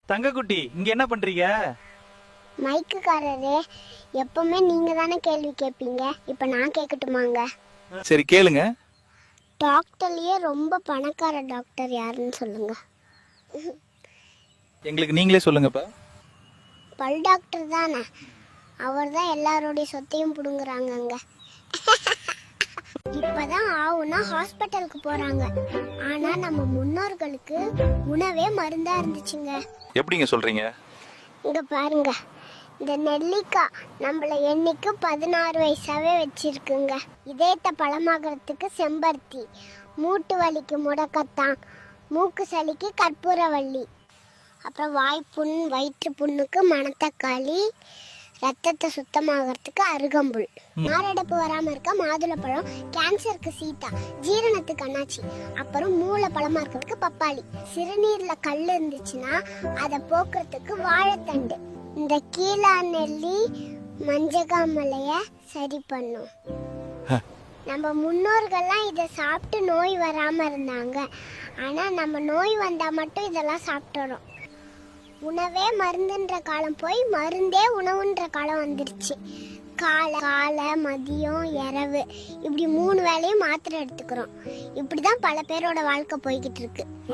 தங்கக்குட்டி, இங்க என்ன பண்றீங்க? மைக்குக்காரரே, எப்பவுமே நீங்க தானே கேள்வி கேட்பீங்க. இப்ப நான் கேட்கட்டுமாங்க? சரி கேளுங்க. டாக்டர்லயே ரொம்ப பணக்கார டாக்டர் யாருன்னு சொல்லுங்க. எங்களுக்கு நீங்களே சொல்லுங்கப்பா. பல் டாக்டர் தானே. அவர் தான் எல்லாரோடைய சொத்தையும் புடுங்குறாங்கங்க. இப்பதான் ஆவுனா ஹாஸ்பிட்டலுக்கு போறாங்க. ஆனா நம்ம முன்னோர்களுக்கு உணவே மருந்தா இருந்துச்சுங்க. எப்படிங்க சொல்றீங்க? இங்க பாருங்க, இந்த நெல்லிக்காய் நம்மள என்னைக்கு 16 வயசாவே வச்சிருக்குங்க. இதயத்தை பழமாகறதுக்கு செம்பருத்தி, மூட்டு வலிக்கு முடக்கத்தான், மூக்கு சளிக்கு கற்பூரவள்ளி, அப்புறம் வாய்ப்புண் வயிற்று புண்ணுக்கு மணத்தக்காளி, ரத்தத்தை சுத்தமாகறதுக்கு அருகம்புல், மாரடைப்பு வராம இருக்க மாதுளப்பழம், கேன்சருக்கு சீத்தா, ஜீரணத்துக்கு அண்ணாச்சி, அப்புறம் மூளை பழமா இருக்கிறதுக்கு பப்பாளி, சிறுநீர்ல கல் இருந்துச்சுன்னா அதை போக்குறதுக்கு வாழைத்தண்டு, இந்த கீழா நெல்லி மஞ்சகாமலைய சரி பண்ணும். நம்ம முன்னோர்கள்லாம் இதை சாப்பிட்டு நோய் வராம இருந்தாங்க. ஆனா நம்ம நோய் வந்தா மட்டும் இதெல்லாம் சாப்பிட்டுறோம். உணவே மருந்துன்ற காலம் போய் மருந்தே உணவுன்ற காலம் வந்துருச்சு. காலை மதியம் இரவு இப்படி 3 வேளையும் மாத்திரை எடுத்துக்கிறோம். இப்படிதான் பல பேரோட வாழ்க்கை போய்கிட்டு இருக்கு.